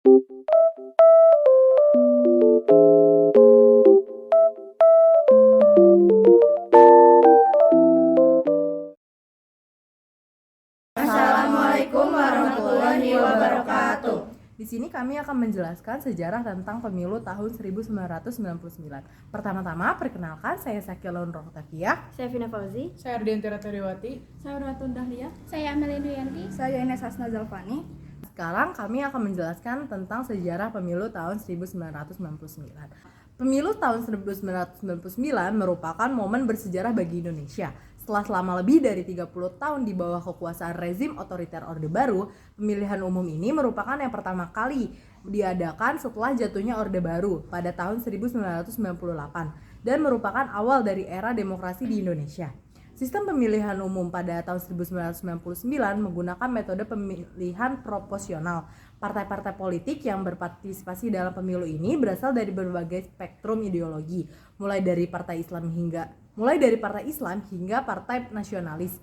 Assalamualaikum warahmatullahi wabarakatuh. Di sini kami akan menjelaskan sejarah tentang pemilu tahun 1999. Pertama-tama, perkenalkan saya Sakilon Rohtavia. Saya Vina Fauzi. Saya Ardiantira Teriwati. Saya Ratun Dahlia. Saya Amelia Duyanti. Saya Ines Hasna Zalfani. Sekarang kami akan menjelaskan tentang sejarah pemilu tahun 1999. Pemilu tahun 1999 merupakan momen bersejarah bagi Indonesia. Setelah selama lebih dari 30 tahun di bawah kekuasaan rezim otoriter Orde Baru, pemilihan umum ini merupakan yang pertama kali diadakan setelah jatuhnya Orde Baru pada tahun 1998 dan merupakan awal dari era demokrasi di Indonesia. Sistem pemilihan umum pada tahun 1999 menggunakan metode pemilihan proporsional. Partai-partai politik yang berpartisipasi dalam pemilu ini berasal dari berbagai spektrum ideologi, mulai dari Partai Islam hingga Partai Nasionalis.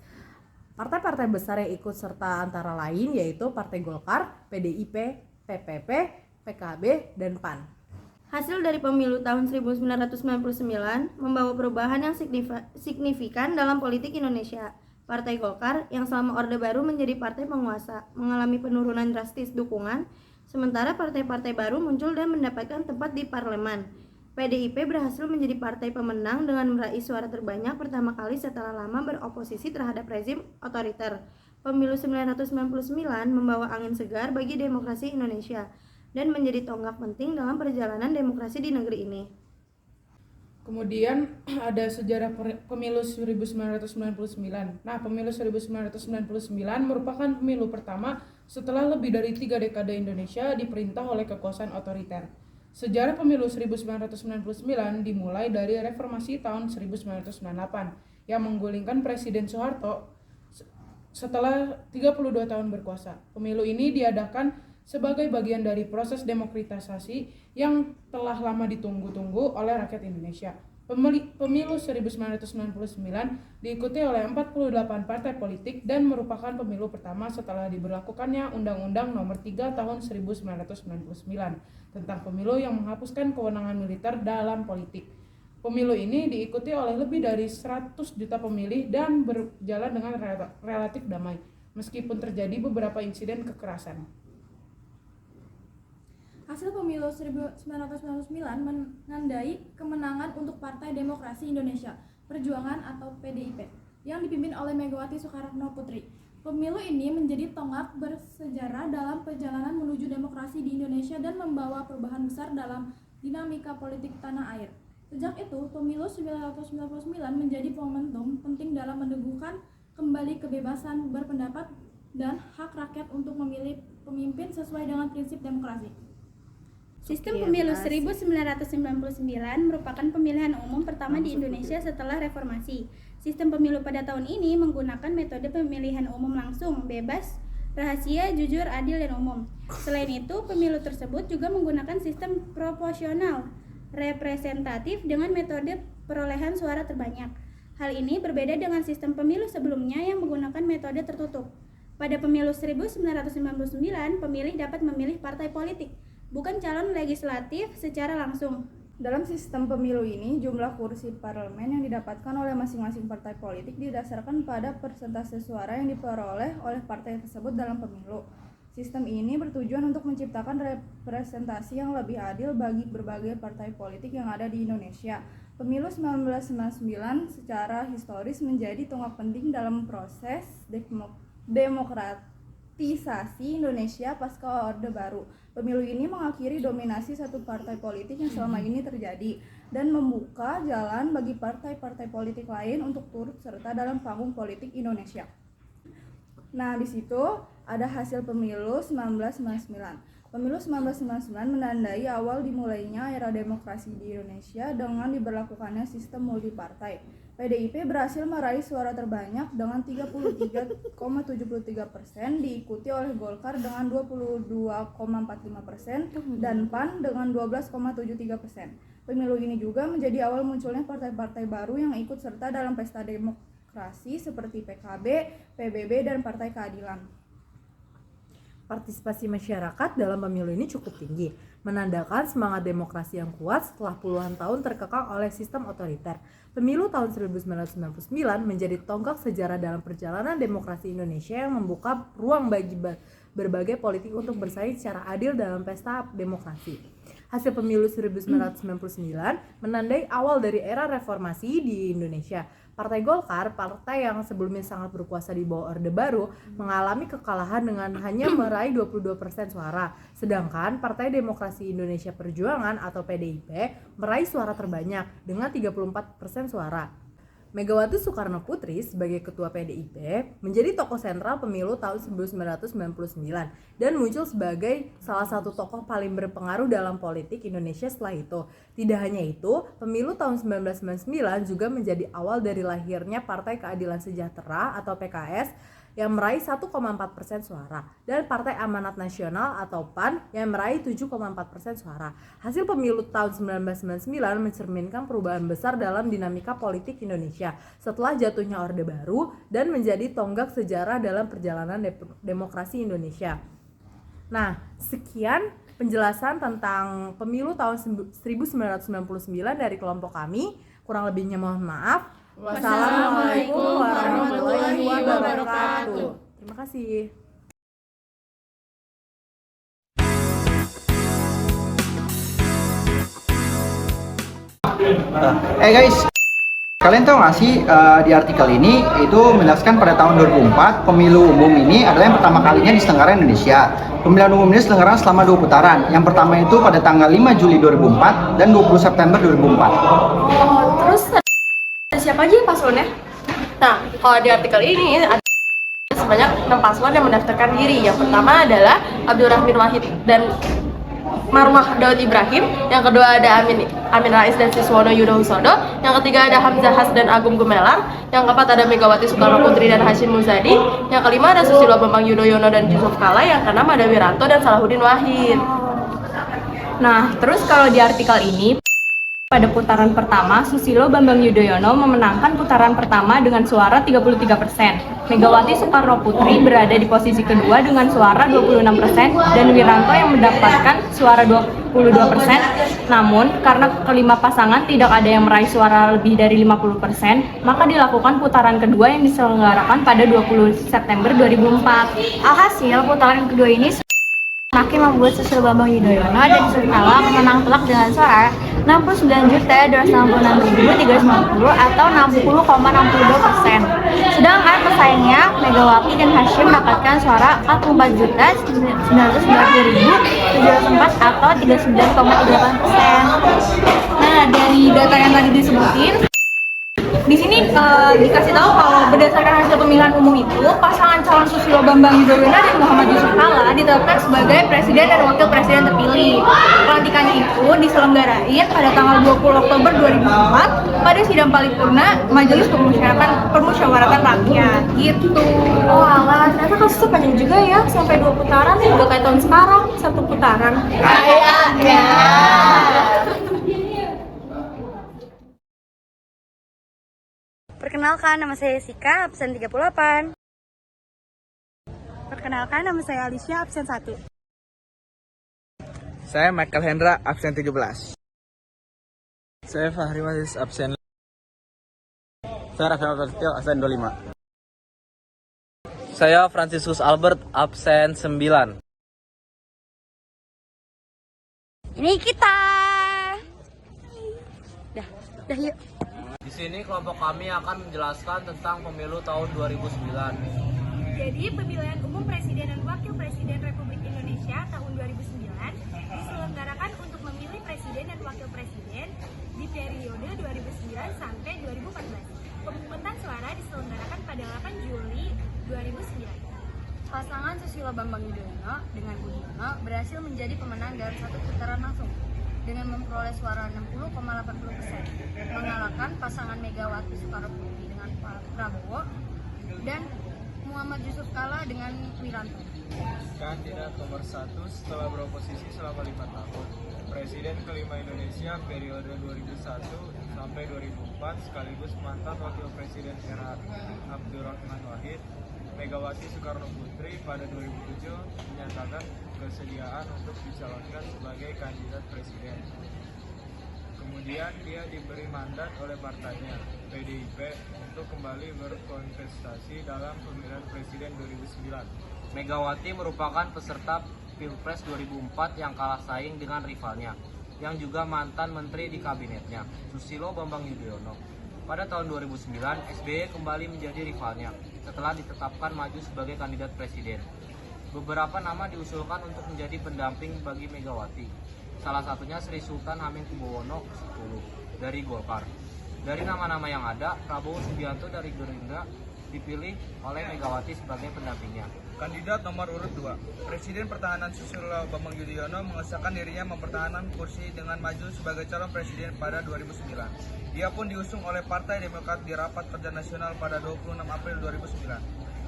Partai-partai besar yang ikut serta antara lain yaitu Partai Golkar, PDIP, PPP, PKB, dan PAN. Hasil dari pemilu tahun 1999 membawa perubahan yang signifikan dalam politik Indonesia. Partai Golkar yang selama Orde Baru menjadi partai penguasa mengalami penurunan drastis dukungan, sementara partai-partai baru muncul dan mendapatkan tempat di parlemen. PDIP berhasil menjadi partai pemenang dengan meraih suara terbanyak pertama kali setelah lama beroposisi terhadap rezim otoriter. Pemilu 1999 membawa angin segar bagi demokrasi Indonesia dan menjadi tonggak penting dalam perjalanan demokrasi di negeri ini. Kemudian ada sejarah pemilu 1999. Nah, pemilu 1999 merupakan pemilu pertama setelah lebih dari 3 dekade Indonesia diperintah oleh kekuasaan otoriter. Sejarah pemilu 1999 dimulai dari reformasi tahun 1998 yang menggulingkan Presiden Soeharto setelah 32 tahun berkuasa. Pemilu ini diadakan sebagai bagian dari proses demokratisasi yang telah lama ditunggu-tunggu oleh rakyat Indonesia. Pemilu 1999 diikuti oleh 48 partai politik dan merupakan pemilu pertama setelah diberlakukannya Undang-Undang Nomor 3 Tahun 1999 tentang pemilu yang menghapuskan kewenangan militer dalam politik. Pemilu ini diikuti oleh lebih dari 100 juta pemilih dan berjalan dengan relatif damai, meskipun terjadi beberapa insiden kekerasan. Hasil pemilu 1999 menandai kemenangan untuk Partai Demokrasi Indonesia Perjuangan atau PDIP yang dipimpin oleh Megawati Soekarno Putri. Pemilu ini menjadi tonggak bersejarah dalam perjalanan menuju demokrasi di Indonesia dan membawa perubahan besar dalam dinamika politik tanah air. Sejak itu, pemilu 1999 menjadi momentum penting dalam meneguhkan kembali kebebasan berpendapat dan hak rakyat untuk memilih pemimpin sesuai dengan prinsip demokrasi. Sistem pemilu 1999 merupakan pemilihan umum pertama di Indonesia setelah reformasi. Sistem pemilu pada tahun ini menggunakan metode pemilihan umum langsung, bebas, rahasia, jujur, adil, dan umum. Selain itu, pemilu tersebut juga menggunakan sistem proporsional representatif dengan metode perolehan suara terbanyak. Hal ini berbeda dengan sistem pemilu sebelumnya yang menggunakan metode tertutup. Pada pemilu 1999, pemilih dapat memilih partai politik, bukan calon legislatif secara langsung. Dalam sistem pemilu ini, jumlah kursi parlemen yang didapatkan oleh masing-masing partai politik didasarkan pada persentase suara yang diperoleh oleh partai tersebut dalam pemilu. Sistem ini bertujuan untuk menciptakan representasi yang lebih adil bagi berbagai partai politik yang ada di Indonesia. Pemilu 1999 secara historis menjadi tonggak penting dalam proses demokratisasi Indonesia pasca Orde Baru. Pemilu ini mengakhiri dominasi satu partai politik yang selama ini terjadi dan membuka jalan bagi partai-partai politik lain untuk turut serta dalam panggung politik Indonesia. Nah, di situ ada hasil pemilu 1999. Pemilu 1999 menandai awal dimulainya era demokrasi di Indonesia dengan diberlakukannya sistem multipartai. PDIP berhasil meraih suara terbanyak dengan 33,73%, diikuti oleh Golkar dengan 22,45% dan PAN dengan 12,73%. Pemilu ini juga menjadi awal munculnya partai-partai baru yang ikut serta dalam pesta demokrasi seperti PKB, PBB, dan Partai Keadilan. Partisipasi masyarakat dalam pemilu ini cukup tinggi, menandakan semangat demokrasi yang kuat setelah puluhan tahun terkekang oleh sistem otoriter. Pemilu tahun 1999 menjadi tonggak sejarah dalam perjalanan demokrasi Indonesia yang membuka ruang bagi berbagai politik untuk bersaing secara adil dalam pesta demokrasi. Hasil pemilu 1999 menandai awal dari era reformasi di Indonesia. Partai Golkar, partai yang sebelumnya sangat berkuasa di bawah Orde Baru, mengalami kekalahan dengan hanya meraih 22% suara. Sedangkan Partai Demokrasi Indonesia Perjuangan atau PDIP meraih suara terbanyak dengan 34% suara. Megawati Soekarno Putri sebagai ketua PDIP menjadi tokoh sentral pemilu tahun 1999 dan muncul sebagai salah satu tokoh paling berpengaruh dalam politik Indonesia setelah itu. Tidak hanya itu, pemilu tahun 1999 juga menjadi awal dari lahirnya Partai Keadilan Sejahtera atau PKS yang meraih 1,4% suara dan Partai Amanat Nasional atau PAN yang meraih 7,4% suara. Hasil pemilu tahun 1999 mencerminkan perubahan besar dalam dinamika politik Indonesia setelah jatuhnya Orde Baru dan menjadi tonggak sejarah dalam perjalanan demokrasi Indonesia. Nah, sekian penjelasan tentang pemilu tahun 1999 dari kelompok kami. Kurang lebihnya mohon maaf. Wassalamualaikum warahmatullahi wabarakatuh. Terima kasih. Guys, kalian tahu nggak sih di artikel ini itu menjelaskan pada tahun 2004 pemilu umum ini adalah yang pertama kalinya diselenggarakan Indonesia. Pemilihan umum ini diselenggarakan selama 2 putaran. Yang pertama itu pada tanggal 5 Juli 2004 dan 20 September 2004. Terus siapa aja paslonnya? Nah, kalau di artikel ini ada sebanyak 6 paslon yang mendaftarkan diri. Yang pertama adalah Abdurrahman Wahid dan Marwah Daud Ibrahim. Yang kedua ada Amin Rais dan Siswono Yudhohusodo. Yang ketiga ada Hamzah Has dan Agung Gumelar. Yang keempat ada Megawati Soekarno Putri dan Hashim Muzadi. Yang kelima ada Susilo Bambang Yudhoyono dan Yusuf Kala. Yang keenam ada Wiranto dan Salahuddin Wahid. Nah, terus kalau di artikel ini pada putaran pertama, Susilo Bambang Yudhoyono memenangkan putaran pertama dengan suara 33%. Megawati Soekarno Putri berada di posisi kedua dengan suara 26% dan Wiranto yang mendapatkan suara 22%. Namun, karena kelima pasangan tidak ada yang meraih suara lebih dari 50%, maka dilakukan putaran kedua yang diselenggarakan pada 20 September 2004. Alhasil, putaran kedua ini makin membuat Susilo Bambang Yudhoyono dan Yusuf Kala menang telak dengan suara 69.266.390 atau 60,62%. Sedangkan pesaingnya Megawati dan Hashim mendapatkan suara 44.990.704 atau 39,38%. Nah, dari data yang tadi disebutin, di sini dikasih tahu kalau berdasarkan hasil pemilihan umum itu, pasangan calon Susilo Bambang Yudhoyono dan Muhammad Yusuf Kala ditetapkan sebagai presiden dan wakil presiden terpilih. Pelantikannya itu diselenggarain pada tanggal 20 Oktober 2004 pada sidang paripurna Majelis Permusyawaratan Rakyat. Gitu. Oh alah, ternyata kasusnya panjang juga ya, sampai 2 putaran, udah kayak tahun sekarang, 1 putaran. Kayaknya. Perkenalkan, nama saya Sika, absen 38. Perkenalkan, nama saya Alicia, absen 1. Saya Michael Hendra, absen 17. Saya Fahri Masis, absen. Saya Rafael Prasetyo, absen 25. Saya Franciscus Albert, absen 9. Ini kita. Dah yuk. Di sini kelompok kami akan menjelaskan tentang pemilu tahun 2009. Jadi, pemilihan umum presiden dan wakil presiden Republik Indonesia tahun 2009 diselenggarakan untuk memilih presiden dan wakil presiden di periode 2009 sampai 2014. Pemungutan suara diselenggarakan pada 8 Juli 2009. Pasangan Susilo Bambang Yudhoyono dengan Budiono berhasil menjadi pemenang dalam 1 putaran langsung dengan memperoleh suara 60,80%, mengalahkan pasangan Megawati Soekarno Putri dengan Prabowo dan Muhammad Yusuf Kala dengan Wiranto. Kandidat nomor 1 setelah beroposisi selama 5 tahun. Presiden kelima Indonesia periode 2001 sampai 2004 sekaligus mantan wakil presiden era Abdurrahman Wahid Megawati Soekarno Putri pada 2007 menyatakan kesediaan untuk dicalonkan sebagai kandidat presiden. Kemudian dia diberi mandat oleh partainya, PDIP, untuk kembali berkontestasi dalam pemilihan presiden 2009. Megawati merupakan peserta Pilpres 2004 yang kalah saing dengan rivalnya, yang juga mantan menteri di kabinetnya, Susilo Bambang Yudhoyono. Pada tahun 2009, SBY kembali menjadi rivalnya setelah ditetapkan maju sebagai kandidat presiden. Beberapa nama diusulkan untuk menjadi pendamping bagi Megawati. Salah satunya Sri Sultan Hamengkubuwono X dari Golkar. Dari nama-nama yang ada, Prabowo Subianto dari Gerindra dipilih oleh Megawati sebagai pendampingnya. Kandidat nomor urut 2, Presiden Pertahanan Susilo Bambang Yudhoyono mengesahkan dirinya mempertahankan kursi dengan maju sebagai calon presiden pada 2009. Dia pun diusung oleh Partai Demokrat di Rapat Kerja Nasional pada 26 April 2009.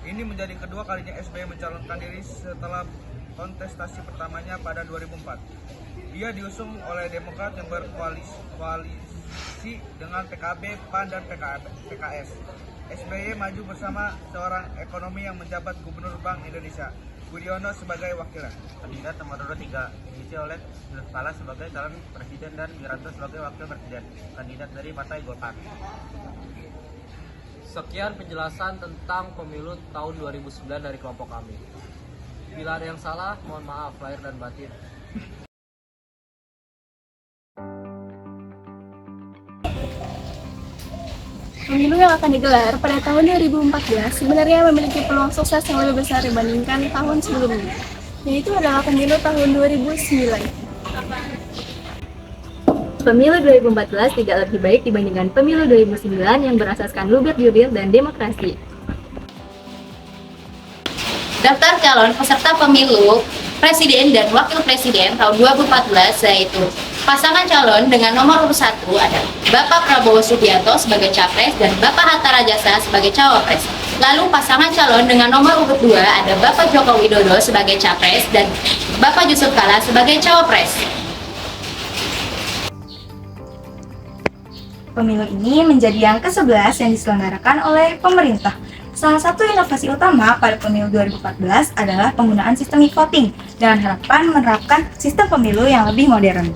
Ini menjadi kedua kalinya SBY mencalonkan diri setelah kontestasi pertamanya pada 2004. Dia diusung oleh Demokrat yang berkoalisi dengan PKB, PAN, dan PKS. SBY maju bersama seorang ekonomi yang menjabat Gubernur Bank Indonesia, Budiono, sebagai wakilnya. Kandidat nomor urut 3 diisi oleh Yusuf Kala sebagai calon presiden dan Wiranto sebagai wakil presiden, kandidat dari Partai Golkar. Sekian penjelasan tentang pemilu tahun 2009 dari kelompok kami. Bila ada yang salah, mohon maaf lahir dan batin. Pemilu yang akan digelar pada tahun 2014 sebenarnya memiliki peluang sukses yang lebih besar dibandingkan tahun sebelumnya, yaitu adalah pemilu tahun 2009. Pemilu 2014 tidak lebih baik dibandingkan pemilu 2009 yang berasaskan luber jurdil dan demokrasi. Daftar calon peserta pemilu presiden dan wakil presiden tahun 2014 yaitu pasangan calon dengan nomor urut 1 adalah Bapak Prabowo Subianto sebagai capres dan Bapak Hatta Rajasa sebagai cawapres. Lalu pasangan calon dengan nomor urut 2 ada Bapak Joko Widodo sebagai capres dan Bapak Yusuf Kala sebagai cawapres. Pemilu ini menjadi yang ke-11 yang diselenggarakan oleh pemerintah. Salah satu inovasi utama pada pemilu 2014 adalah penggunaan sistem e-voting dengan harapan menerapkan sistem pemilu yang lebih modern.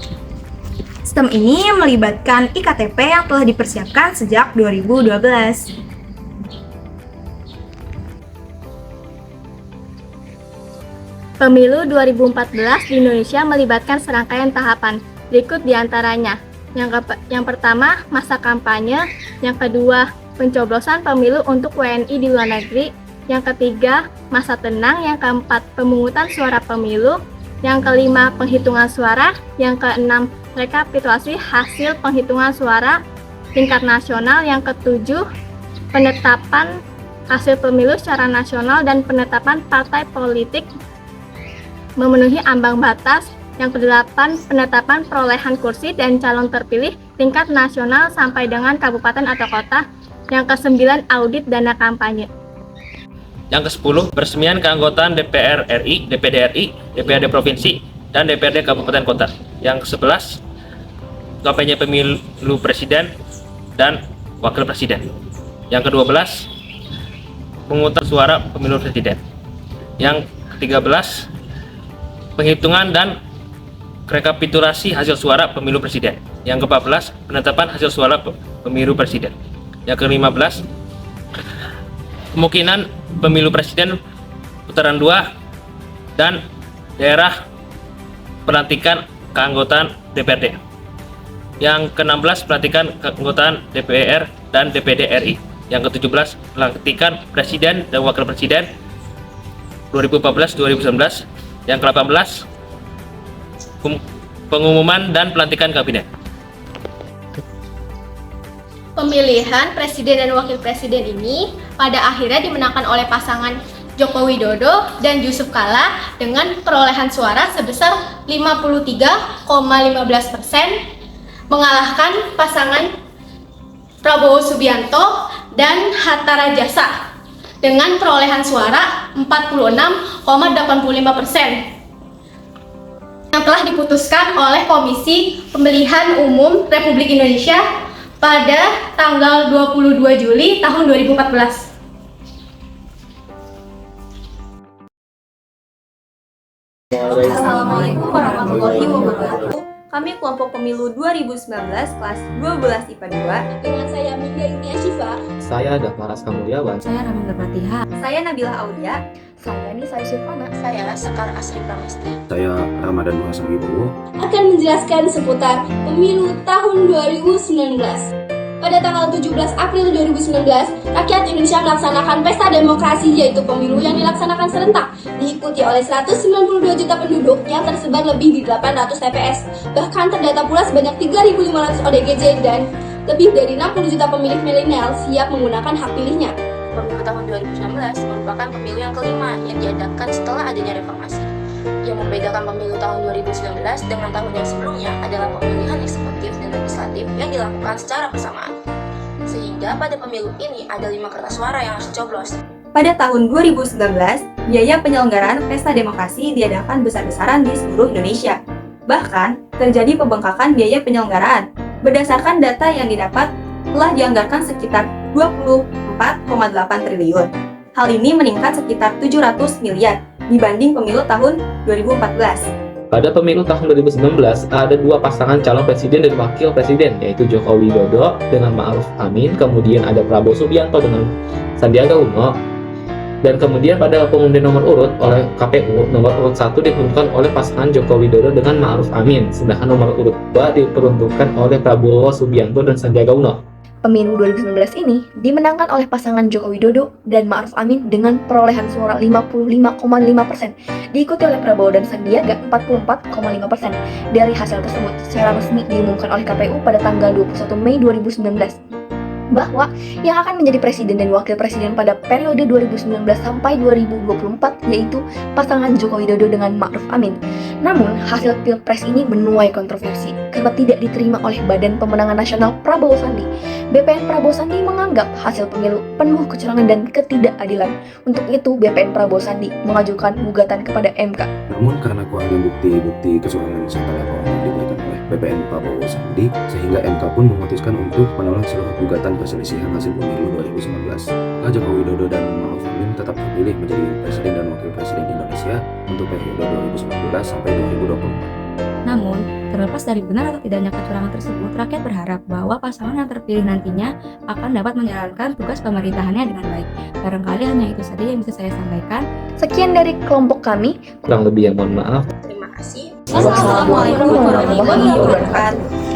Sistem ini melibatkan IKTP yang telah dipersiapkan sejak 2012. Pemilu 2014 di Indonesia melibatkan serangkaian tahapan. Berikut diantaranya. Yang pertama, masa kampanye. Yang kedua, pencoblosan pemilu untuk WNI di luar negeri. Yang ketiga, masa tenang. Yang keempat, pemungutan suara pemilu. Yang kelima, penghitungan suara. Yang keenam, rekapitulasi hasil penghitungan suara tingkat nasional. Yang ketujuh, penetapan hasil pemilu secara nasional dan penetapan partai politik memenuhi ambang batas. Yang kedelapan, penetapan perolehan kursi dan calon terpilih tingkat nasional sampai dengan kabupaten atau kota. Yang kesembilan, audit dana kampanye. Yang ke-10, peresmian keanggotaan DPR RI, DPD RI, DPRD Provinsi, dan DPRD Kabupaten Kota. Yang ke-11, kampanye pemilu presiden dan wakil presiden. Yang ke-12, pemungutan suara pemilu presiden. Yang ke-13, penghitungan dan rekapitulasi hasil suara pemilu presiden. Yang ke-14, penetapan hasil suara pemilu presiden. Yang ke-15, kemungkinan pemilu presiden putaran 2 dan daerah pelantikan keanggotaan DPRD. Yang ke-16, pelantikan keanggotaan DPR dan DPD RI. Yang ke-17, pelantikan presiden dan wakil presiden 2014-2019. Yang ke-18, pengumuman dan pelantikan kabinet. Pemilihan presiden dan wakil presiden ini pada akhirnya dimenangkan oleh pasangan Joko Widodo dan Yusuf Kala dengan perolehan suara sebesar 53,15%, mengalahkan pasangan Prabowo Subianto dan Hatta Rajasa dengan perolehan suara 46,85%. Yang telah diputuskan oleh Komisi Pemilihan Umum Republik Indonesia pada tanggal 22 Juli tahun 2014. Assalamualaikum warahmatullahi wabarakatuh. Kami kelompok pemilu 2019 kelas 12 IPA 2. Dengan saya Minda Yuni Ashifa. Saya Dahmaras Kamulyawan. Saya Ramil Fatiha. Saya Nabila Aulia. Saya Nisa Yusufana. Saya Sekar Asri Pramesti. Saya Ramadan Hasan Wibowo. Akan menjelaskan seputar pemilu tahun 2019. Pada tanggal 17 April 2019, rakyat Indonesia melaksanakan pesta demokrasi, yaitu pemilu yang dilaksanakan serentak, diikuti oleh 192 juta penduduk yang tersebar lebih di 800 TPS. Bahkan terdata pula sebanyak 3.500 ODGJ dan lebih dari 60 juta pemilih milenial siap menggunakan hak pilihnya. Pemilu tahun 2019 merupakan pemilu yang kelima yang diadakan setelah adanya reformasi. Yang membedakan pemilu tahun 2019 dengan tahun yang sebelumnya adalah pemilihan eksekutif dan legislatif yang dilakukan secara bersamaan. Sehingga pada pemilu ini ada 5 kertas suara yang harus dicoblos. Pada tahun 2019, biaya penyelenggaraan pesta demokrasi diadakan besar-besaran di seluruh Indonesia. Bahkan, terjadi pembengkakan biaya penyelenggaraan. Berdasarkan data yang didapat, telah dianggarkan sekitar 24,8 triliun. Hal ini meningkat sekitar 700 miliar dibanding pemilu tahun 2014. Pada pemilu tahun 2019, ada dua pasangan calon presiden dan wakil presiden, yaitu Joko Widodo dengan Ma'ruf Amin, kemudian ada Prabowo Subianto dengan Sandiaga Uno, dan kemudian pada pengundian nomor urut oleh KPU, nomor urut 1 diperuntukkan oleh pasangan Joko Widodo dengan Ma'ruf Amin, sedangkan nomor urut 2 diperuntukkan oleh Prabowo Subianto dan Sandiaga Uno. Pemilu 2019 ini dimenangkan oleh pasangan Joko Widodo dan Ma'ruf Amin dengan perolehan suara 55,5%, diikuti oleh Prabowo dan Sandiaga 44,5%. Dari hasil tersebut secara resmi diumumkan oleh KPU pada tanggal 21 Mei 2019 bahwa yang akan menjadi presiden dan wakil presiden pada periode 2019 sampai 2024 yaitu pasangan Joko Widodo dengan Ma'ruf Amin. Namun, hasil Pilpres ini menuai kontroversi karena tidak diterima oleh Badan Pemenangan Nasional Prabowo Sandi. BPN Prabowo Sandi menganggap hasil pemilu penuh kecurangan dan ketidakadilan. Untuk itu, BPN Prabowo Sandi mengajukan gugatan kepada MK. Namun karena kurangnya bukti-bukti kecurangan serta laporan yang diberikan oleh BPN Prabowo Sandi, sehingga MK pun memutuskan untuk menolak seluruh gugatan perselisihan hasil pemilu 2019. Maka Joko Widodo dan Ma'ruf Amin tetap terpilih menjadi presiden dan wakil presiden Indonesia untuk periode 2019 sampai 2024. Namun, terlepas dari benar atau tidaknya kecurangan tersebut, rakyat berharap bahwa pasangan yang terpilih nantinya akan dapat menjalankan tugas pemerintahannya dengan baik. Barangkali hanya itu saja yang bisa saya sampaikan. Sekian dari kelompok kami. Kurang lebih yang mohon maaf. Terima kasih. Wassalamualaikum warahmatullahi wabarakatuh.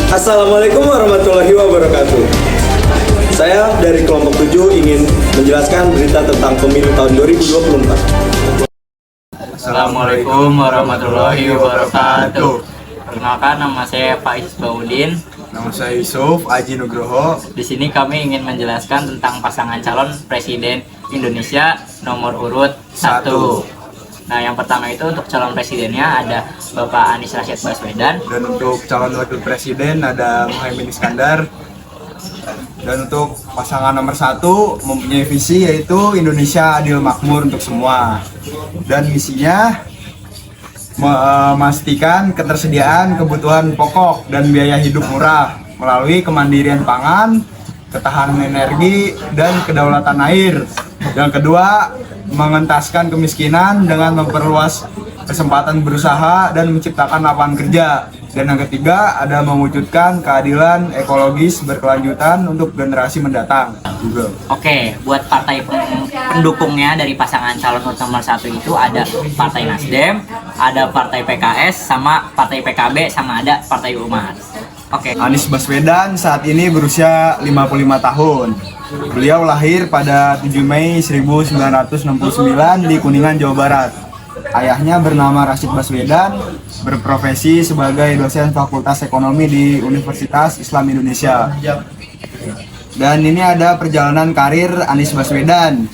Assalamualaikum warahmatullahi wabarakatuh. Saya dari kelompok 7 ingin menjelaskan berita tentang pemilu tahun 2024. Assalamualaikum warahmatullahi wabarakatuh. Perkenalkan, nama saya Faiz Baudin. Nama saya Yusuf Aji Nugroho. Di sini kami ingin menjelaskan tentang pasangan calon presiden Indonesia nomor urut 1. Nah, yang pertama itu untuk calon presidennya ada Bapak Anies Rashid Baswedan. Dan untuk calon wakil presiden ada Muhaimin Iskandar. Dan untuk pasangan nomor 1 mempunyai visi yaitu Indonesia adil makmur untuk semua. Dan misinya memastikan ketersediaan kebutuhan pokok dan biaya hidup murah melalui kemandirian pangan, ketahanan energi, dan kedaulatan air. Yang kedua, mengentaskan kemiskinan dengan memperluas kesempatan berusaha dan menciptakan lapangan kerja. Dan yang ketiga, ada mewujudkan keadilan ekologis berkelanjutan untuk generasi mendatang juga. Oke, buat partai pendukungnya dari pasangan calon nomor 1 itu ada Partai Nasdem, ada Partai PKS, sama Partai PKB, sama ada Partai Umat. Oke. Anies Baswedan saat ini berusia 55 tahun. Beliau lahir pada 7 Mei 1969 di Kuningan, Jawa Barat. Ayahnya bernama Rashid Baswedan, berprofesi sebagai dosen Fakultas Ekonomi di Universitas Islam Indonesia. Dan ini ada perjalanan karir Anies Baswedan.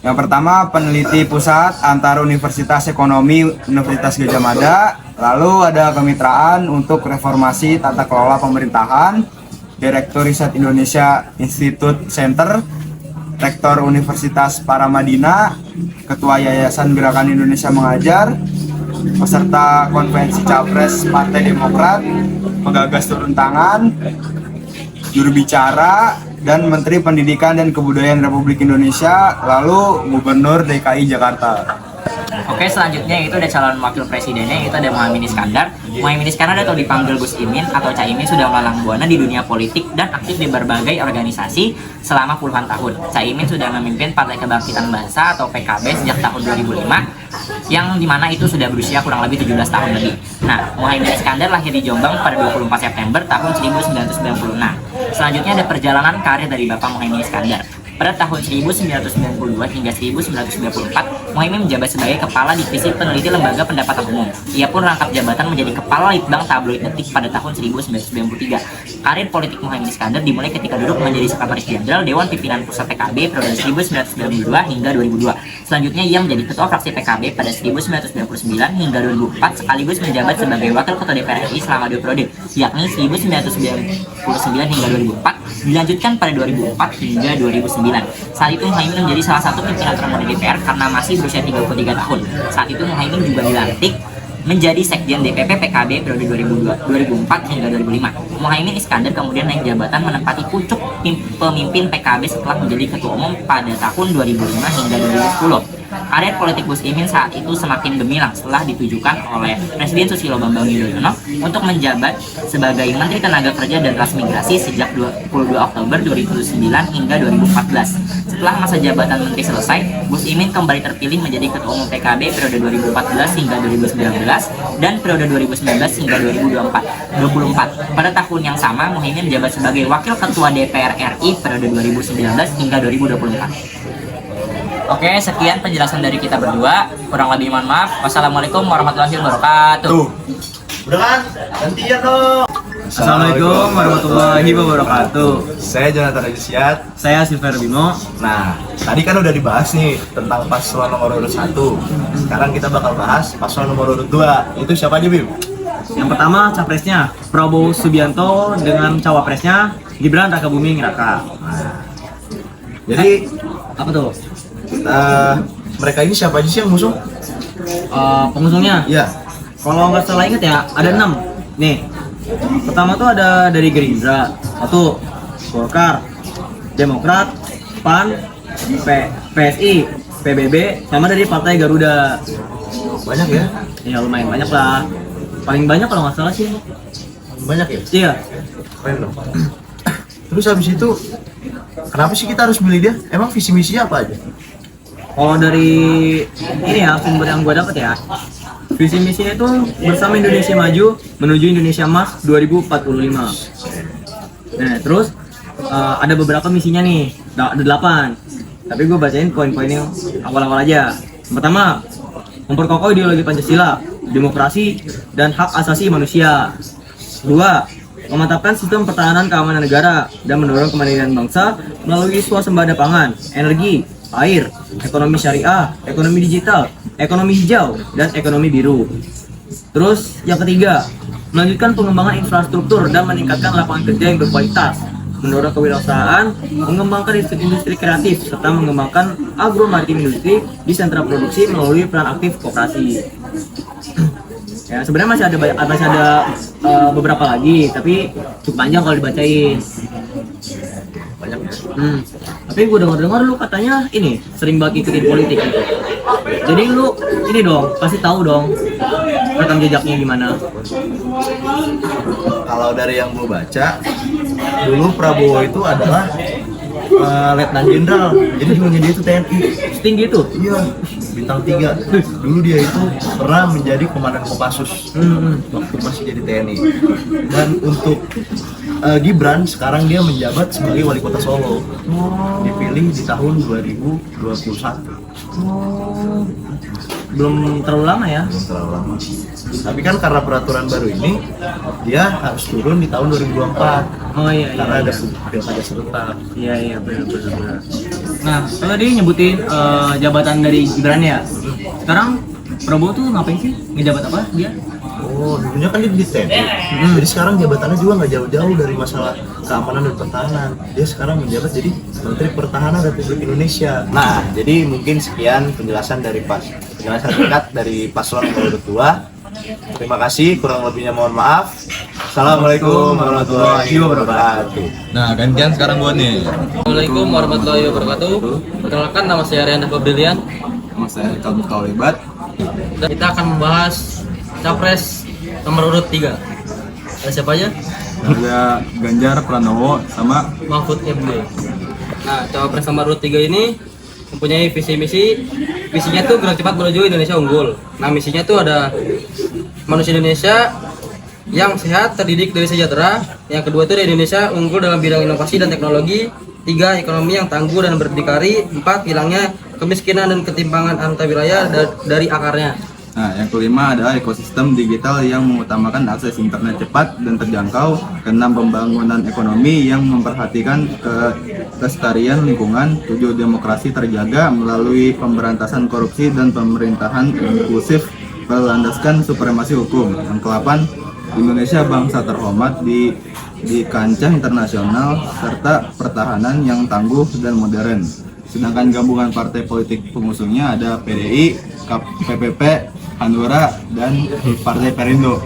Yang pertama, peneliti pusat antara Universitas Ekonomi Universitas Gadjah Mada, lalu ada kemitraan untuk reformasi tata kelola pemerintahan, Direktur Riset Indonesia Institute Center, Rektor Universitas Paramadina, Ketua Yayasan Gerakan Indonesia Mengajar, peserta konvensi Capres Partai Demokrat, penggagas turun tangan, juru bicara, dan Menteri Pendidikan dan Kebudayaan Republik Indonesia, lalu Gubernur DKI Jakarta. Oke, selanjutnya itu ada calon wakil presidennya, itu ada Muhaimin Iskandar. Muhaimin Iskandar atau dipanggil Gus Imin atau Caimin sudah melalang buana di dunia politik dan aktif di berbagai organisasi selama puluhan tahun. Caimin sudah memimpin Partai Kebangkitan Bangsa atau PKB sejak tahun 2005, yang dimana itu sudah berusia kurang lebih 17 tahun lebih. Nah, Muhaimin Iskandar lahir di Jombang pada 24 September tahun 1996. Selanjutnya ada perjalanan karir dari Bapak Muhaimin Iskandar. Pada tahun 1992 hingga 1994, Muhaimin menjabat sebagai Kepala Divisi Peneliti Lembaga Pendapatan Umum. Ia pun rangkap jabatan menjadi Kepala Litbang Tabloid Detik pada tahun 1993. Karir politik Muhaimin Iskandar dimulai ketika duduk menjadi Sekretaris Jenderal Dewan Pimpinan Pusat PKB periode 1992 hingga 2002. Selanjutnya ia menjadi Ketua Fraksi PKB pada 1999 hingga 2004, sekaligus menjabat sebagai Wakil Ketua DPR RI selama 2 periode, yakni 1999 hingga 2004, dilanjutkan pada 2004 hingga 2009. Saat itu Muhaimin menjadi salah satu pimpinan termuda DPR karena masih berusia 33 tahun. Saat itu Muhaimin juga dilantik menjadi Sekjen DPP PKB periode 2004 hingga 2005. Muhaimin Iskandar kemudian naik jabatan menempati pucuk pemimpin PKB setelah menjadi Ketua Umum pada tahun 2005 hingga 2010. Karir politik Gus Imin saat itu semakin gemilang setelah ditujukan oleh Presiden Susilo Bambang Yudhoyono untuk menjabat sebagai Menteri Tenaga Kerja dan Transmigrasi sejak 22 Oktober 2009 hingga 2014. Setelah masa jabatan Menteri selesai, Gus Imin kembali terpilih menjadi Ketua Umum PKB periode 2014 hingga 2019 dan periode 2019 hingga 2024. Pada tahun yang sama, Muhaimin menjabat sebagai Wakil Ketua DPR RI periode 2019 hingga 2024. Oke, sekian penjelasan dari kita berdua. Kurang lebih mohon maaf. Wassalamualaikum warahmatullahi wabarakatuh. Udah kan? Gantian dong. Assalamualaikum warahmatullahi wabarakatuh. Saya Jonathan Ajusiat. Saya Silver Bimo. Nah, tadi kan udah dibahas nih tentang paslon nomor urut 1. Sekarang kita bakal bahas paslon nomor urut 2. Itu siapa aja, Bim? Yang pertama capresnya Prabowo Subianto dengan cawapresnya Gibran Rakabuming Raka. Jadi apa tuh? Mereka ini siapa aja sih yang ngusung? Pengusungnya? Iya. Kalau nggak salah inget ya, ada 6. Nih, pertama tuh ada dari Gerindra, 1 Golkar, Demokrat, PAN, PSI, PBB, sama dari Partai Garuda. Banyak ya? Ya lumayan banyak lah. Paling banyak kalau nggak salah sih. Banyak ya? Iya. Keren dong. Terus habis itu, kenapa sih kita harus milih dia? Emang visi misinya apa aja? Kalau dari ini ya, sumber yang gue dapet ya, visi misinya itu bersama Indonesia Maju menuju Indonesia Emas 2045. Nah terus ada beberapa misinya nih, ada 8. Tapi gue bacain poin-poin yang awal-awal aja. Yang pertama, memperkokoh ideologi Pancasila, demokrasi, dan hak asasi manusia. 2. Memantapkan sistem pertahanan keamanan negara dan mendorong kemandirian bangsa melalui swasembada pangan, energi, air, ekonomi syariah, ekonomi digital, ekonomi hijau, dan ekonomi biru. Terus yang ketiga, melanjutkan pengembangan infrastruktur dan meningkatkan lapangan kerja yang berkualitas, mendorong kewirausahaan, mengembangkan industri kreatif, serta mengembangkan agromaritim industri di sentra produksi melalui peran aktif koperasi. Ya sebenarnya masih ada beberapa lagi, tapi cukup panjang kalau dibacain. Banyak. Tapi gue dengar lu katanya ini sering banget ikutin politik gitu. Jadi lu ini dong pasti tahu dong rekam jejaknya gimana. Kalau dari yang gue baca, dulu Prabowo itu adalah Letnan Jenderal. Jadi dulunya dia itu TNI. Setinggi itu? Iya, bintang 3. dulu dia itu pernah menjadi komandan Kopassus waktu masih jadi TNI. Dan untuk Gibran sekarang dia menjabat sebagai wali kota Solo, dipilih di tahun 2021. Belum terlalu lama ya? Belum terlalu lama. Tapi kan karena peraturan baru ini dia harus turun di tahun 2024. Oh iya. Karena ada pilkada serentak. Iya benar. Nah, tadi nyebutin jabatan dari Gibran ya. Sekarang Prabowo tuh ngapain sih? Ngejabat apa dia? Oh, dulunya kan dia di TNI. Jadi sekarang jabatannya juga nggak jauh-jauh dari masalah keamanan dan pertahanan. Dia sekarang menjabat jadi Menteri Pertahanan Republik Indonesia. Nah, jadi mungkin sekian penjelasan singkat dari paslon nomor 2. Terima kasih, kurang lebihnya mohon maaf. Assalamualaikum warahmatullahi wabarakatuh. Nah, gantian sekarang gua nih. Assalamualaikum warahmatullahi wabarakatuh. Perkenalkan, nama saya Rian Brilian. Nama saya Kalbut Kaulibat. Kita akan membahas Capres nomor urut 3. Ada siapa aja? Ada Ganjar Pranowo sama Mahfud MD. Nah, Capres nomor urut 3 ini mempunyai visi misi. Visinya tuh gerak cepat menuju Indonesia unggul. Nah, misinya tuh ada manusia Indonesia yang sehat, terdidik, dan sejahtera. Yang kedua itu Indonesia unggul dalam bidang inovasi dan teknologi. 3, ekonomi yang tangguh dan berdikari. 4, hilangnya kemiskinan dan ketimpangan antar wilayah dari akarnya. Nah, yang kelima adalah ekosistem digital yang mengutamakan akses internet cepat dan terjangkau. Keenam, pembangunan ekonomi yang memperhatikan kelestarian lingkungan. 7, demokrasi terjaga melalui pemberantasan korupsi dan pemerintahan inklusif berlandaskan supremasi hukum. Yang ke-8, Indonesia bangsa terhormat di kancah internasional serta pertahanan yang tangguh dan modern. Sedangkan gabungan partai politik pengusungnya ada PDI, PPP, Hanura, dan Partai Perindo.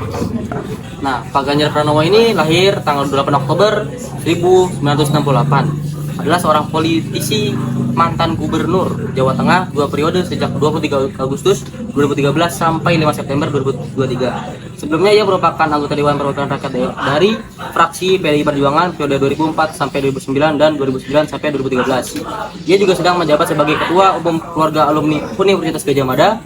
Nah, Pak Ganjar Pranowo ini lahir tanggal 28 Oktober 1968. Adalah seorang politisi, mantan gubernur Jawa Tengah 2 periode sejak 23 Agustus 2013 sampai 5 September 2023. Sebelumnya ia merupakan anggota Dewan Perwakilan Rakyat dari fraksi PDI Perjuangan periode 2004 sampai 2009 dan 2009 sampai 2013. Ia juga sedang menjabat sebagai Ketua Umum Keluarga Alumni Universitas Gadjah Mada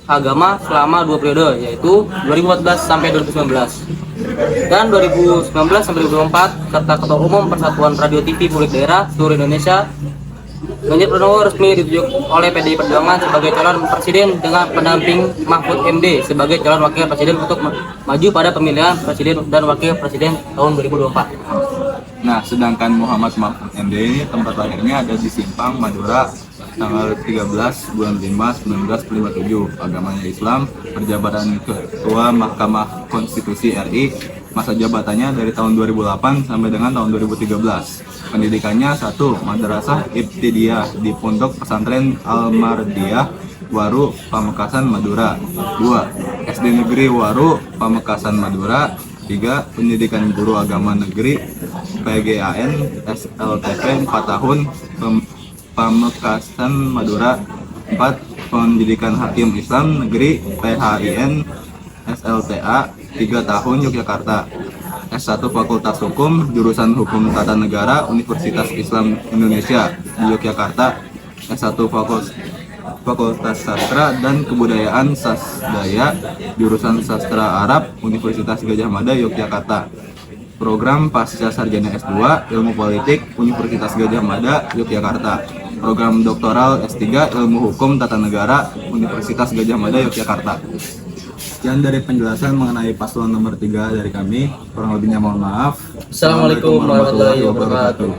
Agama selama 2 periode, yaitu 2014 sampai 2019 dan 2019 sampai 2024, serta Ketua Umum Persatuan Radio TV Publik Daerah seluruh Indonesia. Ganjar Pranowo resmi ditunjuk oleh PDI Perjuangan sebagai calon presiden dengan pendamping Mahfud MD sebagai calon wakil presiden untuk maju pada pemilihan presiden dan wakil presiden tahun 2024. Nah, sedangkan Muhammad Mahfud MD ini tempat lahirnya ada di Simpang, Madura, tanggal 13 bulan 5 1957. Agamanya Islam, perjabatan Ketua Mahkamah Konstitusi RI, masa jabatannya dari tahun 2008 sampai dengan tahun 2013. Pendidikannya 1. Madrasah Ibtidaiyah di Pondok Pesantren Al-Mardiyah Waru, Pamekasan, Madura. 2. SD Negeri Waru, Pamekasan, Madura. 3. Pendidikan Guru Agama Negeri PGAN SLTP 4 tahun, Pamekasan, Madura. 4. Pendidikan Hakim Islam Negeri PHIN SLTA 3 tahun, Yogyakarta. S1 Fakultas Hukum, jurusan Hukum Tata Negara Universitas Islam Indonesia di Yogyakarta. S1 Fakultas Sastra dan Kebudayaan Sasdaya, jurusan Sastra Arab Universitas Gadjah Mada Yogyakarta. Program Pasca Sarjana S2 Ilmu Politik Universitas Gadjah Mada Yogyakarta. Program Doktoral S3 Ilmu Hukum Tata Negara Universitas Gadjah Mada Yogyakarta. Sekian dari penjelasan mengenai paslon nomor 3 dari kami. Kurang lebihnya mohon maaf. Assalamualaikum warahmatullahi wabarakatuh.